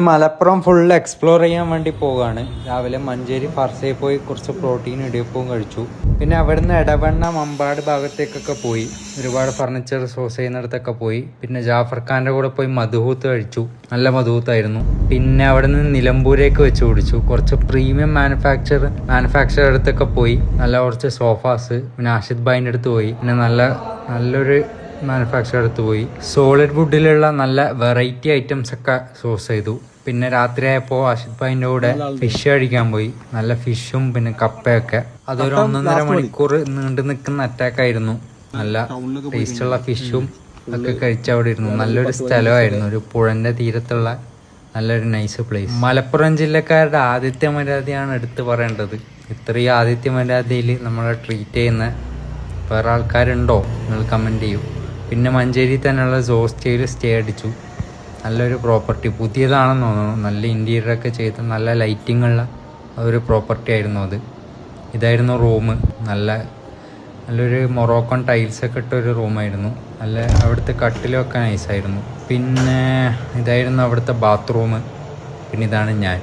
Malappuram full explore ചെയ്യാൻ വേണ്ടി പോവുകയാണ്. രാവിലെ മഞ്ചേരി ഫർസയിൽ പോയി കുറച്ച് പ്രോട്ടീൻ ഇടിയപ്പവും കഴിച്ചു. പിന്നെ അവിടുന്ന് എടവണ്ണ മമ്പാട് ഭാഗത്തേക്കൊക്കെ പോയി, ഒരുപാട് ഫർണിച്ചർ സോഴ്സ് ചെയ്യുന്നിടത്തൊക്കെ പോയി. പിന്നെ ജാഫർ ഖാൻ്റെ കൂടെ പോയി മധുഹൂത്ത് കഴിച്ചു, നല്ല മധുഹൂത്തായിരുന്നു. പിന്നെ അവിടെ നിന്ന് നിലമ്പൂരേക്ക് വെച്ച് കുടിച്ചു. കുറച്ച് പ്രീമിയം മാനുഫാക്ചർ അടുത്തൊക്കെ പോയി, നല്ല കുറച്ച് സോഫാസ്. പിന്നെ ആഷിദ് ഭായിൻ്റെ അടുത്ത് പോയി. പിന്നെ നല്ലൊരു മാനുഫാക്ചർ അടുത്ത് പോയി. സോളിഡ് വുഡിലുള്ള നല്ല വെറൈറ്റി ഐറ്റംസ് ഒക്കെ സോഴ്സ് ചെയ്തു. പിന്നെ രാത്രിയായപ്പോൾ ആഷിദ് ഭായിൻ്റെ കൂടെ ഫിഷ് കഴിക്കാൻ പോയി. നല്ല ഫിഷും പിന്നെ കപ്പയൊക്കെ. അതൊരു 1.5 മണിക്കൂർ നീണ്ടു നിൽക്കുന്ന അറ്റാക്കായിരുന്നു. നല്ല ടേസ്റ്റുള്ള ഫിഷും ഒക്കെ കഴിച്ച് അവിടെ ഇരുന്നു. നല്ലൊരു സ്ഥലമായിരുന്നു, ഒരു പുഴൻ്റെ തീരത്തുള്ള നല്ലൊരു നൈസ് പ്ലേസ്. മലപ്പുറം ജില്ലക്കാരുടെ ആതിഥ്യ മര്യാദയാണ് എടുത്തു പറയേണ്ടത്. ഇത്രയും ആതിഥ്യ മര്യാദയിൽ നമ്മളെ ട്രീറ്റ് ചെയ്യുന്ന വേറെ ആൾക്കാരുണ്ടോ? നിങ്ങൾ കമൻറ്റ് ചെയ്യൂ. പിന്നെ മഞ്ചേരി തന്നെയുള്ള സോസ്റ്റേയിൽ സ്റ്റേ അടിച്ചു. നല്ലൊരു പ്രോപ്പർട്ടി, പുതിയതാണെന്ന് തോന്നുന്നു. നല്ല ഇൻറ്റീരിയറൊക്കെ ചെയ്ത് നല്ല ലൈറ്റിംഗ് ഉള്ള ഒരു പ്രോപ്പർട്ടി ആയിരുന്നു അത്. ഇതായിരുന്നു റൂം. നല്ലൊരു മൊറോക്കൺ ടൈൽസൊക്കെ ഇട്ട ഒരു റൂമായിരുന്നു. അവിടുത്തെ കട്ടിലൊക്കെ നൈസായിരുന്നു. പിന്നെ ഇതായിരുന്നു അവിടുത്തെ ബാത്റൂം. പിന്നെ ഇതാണ് ഞാൻ.